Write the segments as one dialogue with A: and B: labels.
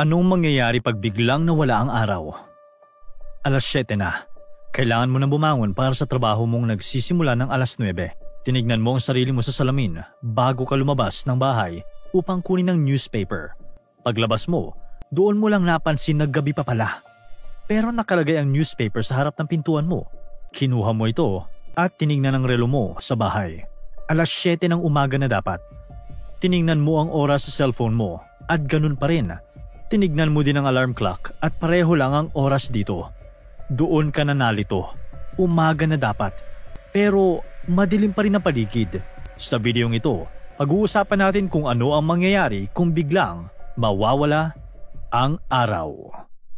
A: Anong mangyayari pag biglang nawala ang araw? Alas 7 na. Kailangan mo nang bumangon para sa trabaho mong nagsisimula ng alas 9. Tinignan mo ang sarili mo sa salamin bago ka lumabas ng bahay upang kunin ang newspaper. Paglabas mo, doon mo lang napansin na gabi pa pala. Pero nakalagay ang newspaper sa harap ng pintuan mo. Kinuha mo ito at tinignan ang relo mo sa bahay. Alas 7 ng umaga na dapat. Tinignan mo ang oras sa cellphone mo at ganun pa rin. Tinignan mo din ang alarm clock at pareho lang ang oras dito. Doon ka na nalito. Umaga na dapat. Pero madilim pa rin ang paligid. Sa videong ito, pag-uusapan natin kung ano ang mangyayari kung biglang mawawala ang araw.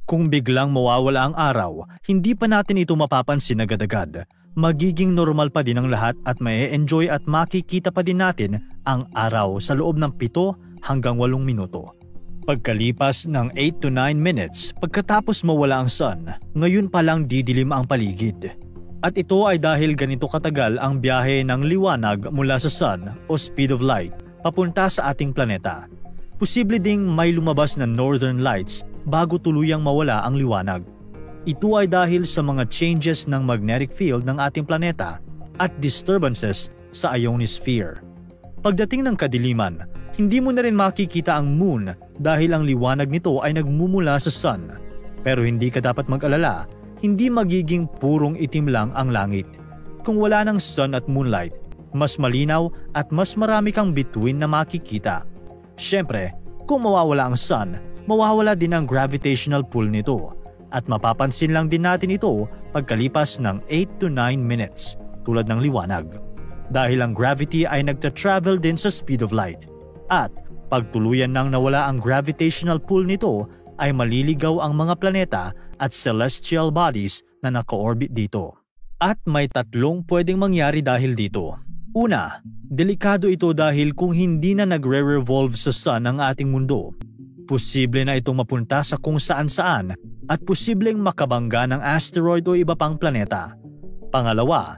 A: Kung biglang mawawala ang araw, hindi pa natin ito mapapansin agad-agad. Magiging normal pa din ang lahat at mae-enjoy at makikita pa din natin ang araw sa loob ng 7 hanggang 8 minuto. Pagkalipas ng 8 to 9 minutes, pagkatapos mawala ang sun, ngayon pa lang didilim ang paligid. At ito ay dahil ganito katagal ang biyahe ng liwanag mula sa sun o speed of light papunta sa ating planeta. Posible ding may lumabas na northern lights bago tuluyang mawala ang liwanag. Ito ay dahil sa mga changes ng magnetic field ng ating planeta at disturbances sa ionosphere. Pagdating ng kadiliman, hindi mo na rin makikita ang moon dahil ang liwanag nito ay nagmumula sa sun. Pero hindi ka dapat mag-alala, hindi magiging purong itim lang ang langit. Kung wala ng sun at moonlight, mas malinaw at mas marami kang bituin na makikita. Siyempre, kung mawawala ang sun, mawawala din ang gravitational pull nito. At mapapansin lang din natin ito pagkalipas ng 8 to 9 minutes tulad ng liwanag. Dahil ang gravity ay nagta-travel din sa speed of light. At pag tuluyan nang nawala ang gravitational pull nito ay maliligaw ang mga planeta at celestial bodies na naka-orbit dito. At may 3 pwedeng mangyari dahil dito. Una, delikado ito dahil kung hindi na nagre-revolve sa sun ang ating mundo, posible na itong mapunta sa kung saan-saan at posibleng makabangga ng asteroid o iba pang planeta. Pangalawa,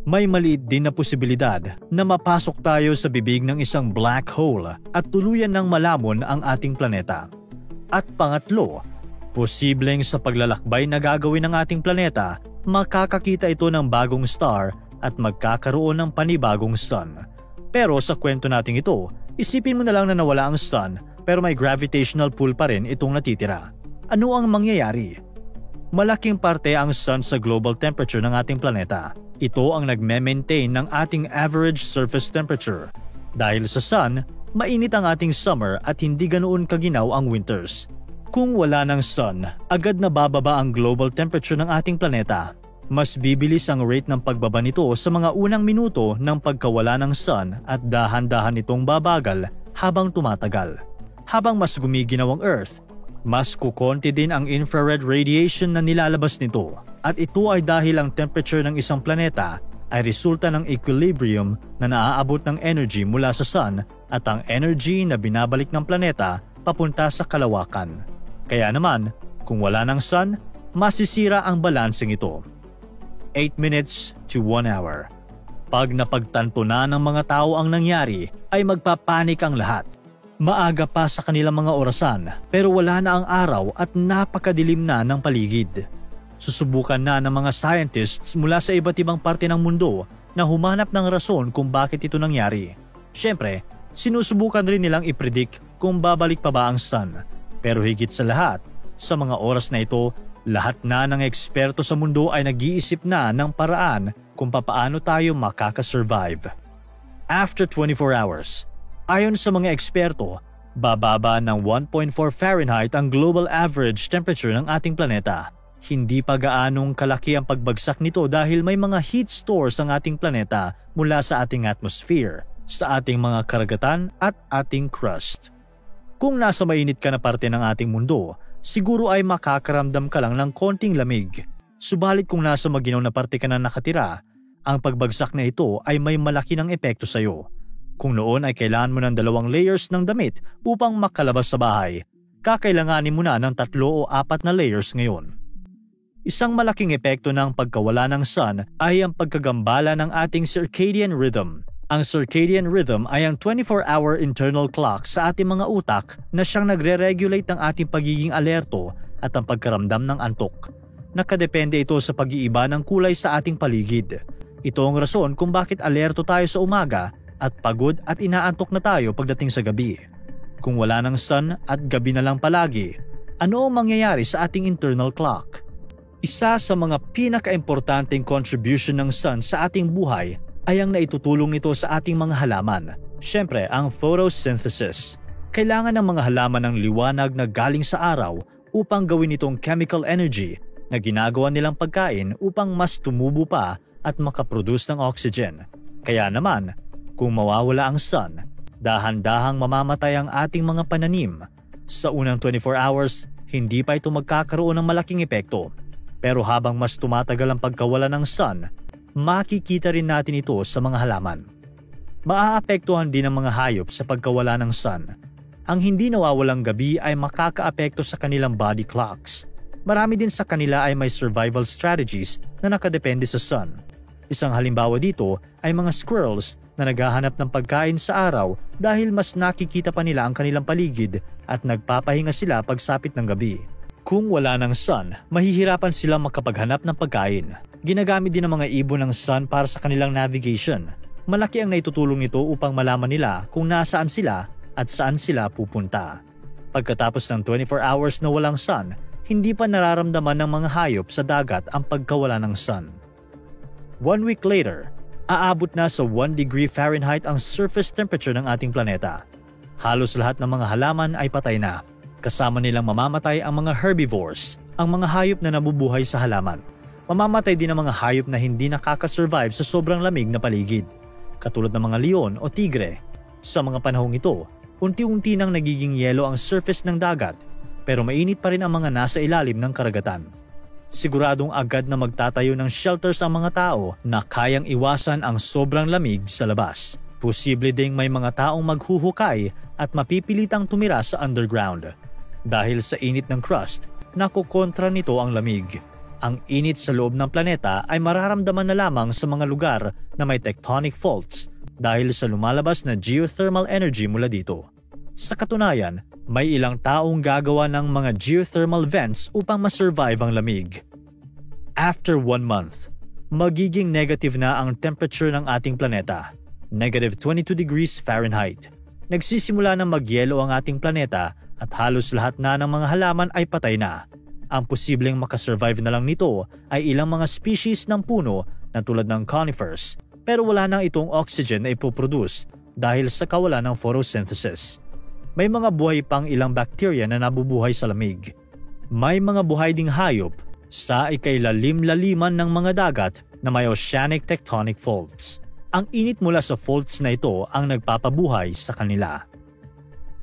A: may maliit din na posibilidad na mapasok tayo sa bibig ng isang black hole at tuluyan ng malamon ang ating planeta. At pangatlo, posibleng sa paglalakbay na gagawin ng ating planeta, makakakita ito ng bagong star at magkakaroon ng panibagong sun. Pero sa kwento nating ito, isipin mo na lang na nawala ang sun pero may gravitational pull pa rin itong natitira. Ano ang mangyayari? Malaking parte ang sun sa global temperature ng ating planeta. Ito ang nagme-maintain ng ating average surface temperature. Dahil sa sun, mainit ang ating summer at hindi ganoon kaginaw ang winters. Kung wala ng sun, agad na bababa ang global temperature ng ating planeta. Mas bibilis ang rate ng pagbaba nito sa mga unang minuto ng pagkawala ng sun at dahan-dahan itong babagal habang tumatagal. Habang mas gumiginaw ang Earth, mas kukonti din ang infrared radiation na nilalabas nito. At ito ay dahil ang temperature ng isang planeta ay resulta ng equilibrium na naaabot ng energy mula sa sun at ang energy na binabalik ng planeta papunta sa kalawakan. Kaya naman, kung wala ng sun, masisira ang balanseng ito. 8 minutes to 1 hour. Pag napagtanto na ng mga tao ang nangyari, ay magpapanik ang lahat. Maaga pa sa kanilang mga orasan pero wala na ang araw at napakadilim na ng paligid. Susubukan na ng mga scientists mula sa iba't ibang parte ng mundo na humanap ng rason kung bakit ito nangyari. Siyempre, sinusubukan rin nilang i-predict kung babalik pa ba ang sun. Pero higit sa lahat, sa mga oras na ito, lahat na ng eksperto sa mundo ay nag-iisip na ng paraan kung papaano tayo makakasurvive. After 24 hours, ayon sa mga eksperto, bababa ng 1.4 Fahrenheit ang global average temperature ng ating planeta. Hindi pa gaanong kalaki ang pagbagsak nito dahil may mga heat stores ang ating planeta mula sa ating atmosphere, sa ating mga karagatan at ating crust. Kung nasa mainit ka na parte ng ating mundo, siguro ay makakaramdam ka lang ng konting lamig. Subalit kung nasa maginaw na parte ka na nakatira, ang pagbagsak na ito ay may malaki ng epekto sa iyo. Kung noon ay kailangan mo ng 2 layers ng damit upang makalabas sa bahay, kakailanganin mo na ng 3 o 4 na layers ngayon. Isang malaking epekto ng pagkawala ng sun ay ang pagkagambala ng ating circadian rhythm. Ang circadian rhythm ay ang 24-hour internal clock sa ating mga utak na siyang nagre-regulate ng ating pagiging alerto at ang pagkaramdam ng antok. Nakadepende ito sa pag-iiba ng kulay sa ating paligid. Ito ang rason kung bakit alerto tayo sa umaga at pagod at inaantok na tayo pagdating sa gabi. Kung wala ng sun at gabi na lang palagi, ano ang mangyayari sa ating internal clock? Isa sa mga pinaka-importanteng contribution ng sun sa ating buhay ay ang naitutulong nito sa ating mga halaman. Siyempre, ang photosynthesis. Kailangan ng mga halaman ng liwanag na galing sa araw upang gawin itong chemical energy na ginagawa nilang pagkain upang mas tumubo pa at makaproduce ng oxygen. Kaya naman, kung mawawala ang sun, dahan-dahang mamamatay ang ating mga pananim. Sa unang 24 hours, hindi pa ito magkakaroon ng malaking epekto. Pero habang mas tumatagal ang pagkawala ng sun, makikita rin natin ito sa mga halaman. Maaapektuhan din ang mga hayop sa pagkawala ng sun. Ang hindi nawawalang gabi ay makakaapekto sa kanilang body clocks. Marami din sa kanila ay may survival strategies na nakadepende sa sun. Isang halimbawa dito ay mga squirrels na naghahanap ng pagkain sa araw dahil mas nakikita pa nila ang kanilang paligid at nagpapahinga sila pagsapit ng gabi. Kung wala ng sun, mahihirapan sila makapaghanap ng pagkain. Ginagamit din ng mga ibon ng sun para sa kanilang navigation. Malaki ang naitutulong nito upang malaman nila kung nasaan sila at saan sila pupunta. Pagkatapos ng 24 hours na walang sun, hindi pa nararamdaman ng mga hayop sa dagat ang pagkawala ng sun. 1 week later, aabot na sa 1 degree Fahrenheit ang surface temperature ng ating planeta. Halos lahat ng mga halaman ay patay na. Kasama nilang mamamatay ang mga herbivores, ang mga hayop na nabubuhay sa halaman. Mamamatay din ang mga hayop na hindi nakakasurvive sa sobrang lamig na paligid, katulad ng mga leon o tigre. Sa mga panahong ito, unti-unti nang nagiging yelo ang surface ng dagat, pero mainit pa rin ang mga nasa ilalim ng karagatan. Siguradong agad na magtatayo ng shelters ang mga tao na kayang iwasan ang sobrang lamig sa labas. Posible ding may mga taong maghuhukay at mapipilitang tumira sa underground. Dahil sa init ng crust, nakukontra nito ang lamig. Ang init sa loob ng planeta ay mararamdaman na lamang sa mga lugar na may tectonic faults dahil sa lumalabas na geothermal energy mula dito. Sa katunayan, may ilang taong gagawa ng mga geothermal vents upang masurvive ang lamig. After 1 month, magiging negative na ang temperature ng ating planeta, negative 22 degrees Fahrenheit. Nagsisimula na magyelo ang ating planeta at halos lahat na ng mga halaman ay patay na. Ang posibleng makasurvive na lang nito ay ilang mga species ng puno na tulad ng conifers, pero wala nang itong oxygen na ipoproduce dahil sa kawalan ng photosynthesis. May mga buhay pang ilang bacteria na nabubuhay sa lamig. May mga buhay ding hayop sa ikailalim-laliman ng mga dagat na may oceanic tectonic faults. Ang init mula sa faults na ito ang nagpapabuhay sa kanila.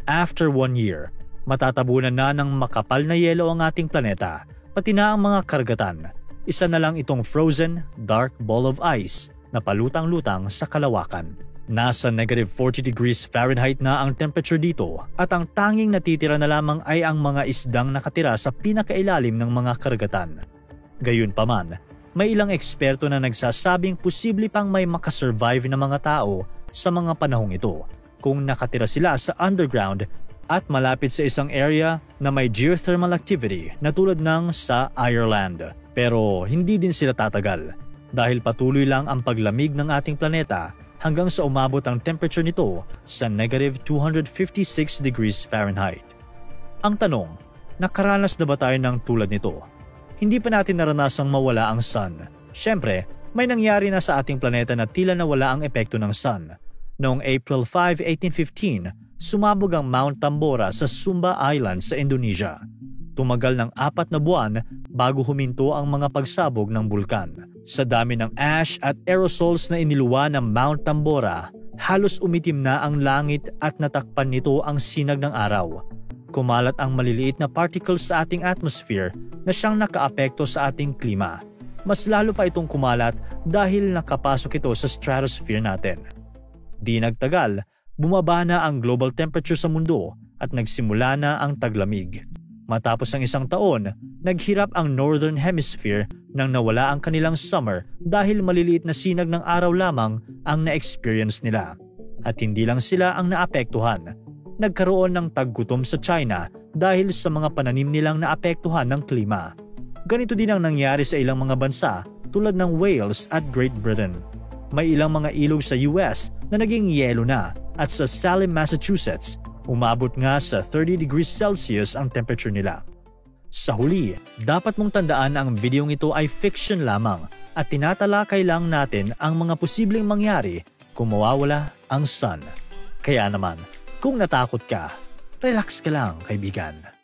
A: After 1 year, matatabunan na ng makapal na yelo ang ating planeta, pati na ang mga karagatan. Isa na lang itong frozen, dark ball of ice na palutang-lutang sa kalawakan. Nasa negative 40 degrees Fahrenheit na ang temperature dito at ang tanging natitira na lamang ay ang mga isdang nakatira sa pinakailalim ng mga karagatan. Gayunpaman, may ilang eksperto na nagsasabing posible pang may makasurvive na mga tao sa mga panahong ito kung nakatira sila sa underground at malapit sa isang area na may geothermal activity na tulad ng sa Ireland. Pero hindi din sila tatagal dahil patuloy lang ang paglamig ng ating planeta hanggang sa umabot ang temperature nito sa negative 256 degrees Fahrenheit. Ang tanong, nakaranas na ba tayo ng tulad nito? Hindi pa natin naranasang mawala ang sun. Siyempre, may nangyari na sa ating planeta na tila nawala ang epekto ng sun. Noong April 5, 1815, sumabog ang Mount Tambora sa Sumba Island sa Indonesia. Tumagal ng 4 na buwan bago huminto ang mga pagsabog ng bulkan. Sa dami ng ash at aerosols na iniluwa ng Mount Tambora, halos umitim na ang langit at natakpan nito ang sinag ng araw. Kumalat ang maliliit na particles sa ating atmosphere na siyang nakaapekto sa ating klima. Mas lalo pa itong kumalat dahil nakapasok ito sa stratosphere natin. Di nagtagal, bumaba na ang global temperature sa mundo at nagsimula na ang taglamig. Matapos ang 1 taon, naghirap ang Northern Hemisphere nang nawala ang kanilang summer dahil maliliit na sinag ng araw lamang ang na-experience nila. At hindi lang sila ang naapektuhan. Nagkaroon ng taggutom sa China dahil sa mga pananim nilang naapektuhan ng klima. Ganito din ang nangyari sa ilang mga bansa tulad ng Wales at Great Britain. May ilang mga ilog sa US na naging yelo na at sa Salem, Massachusetts, umabot nga sa 30 degrees Celsius ang temperature nila. Sa huli, dapat mong tandaan na ang videong ito ay fiction lamang at tinatalakay lang natin ang mga posibleng mangyari kung mawawala ang sun. Kaya naman, kung natakot ka, relax ka lang kaibigan.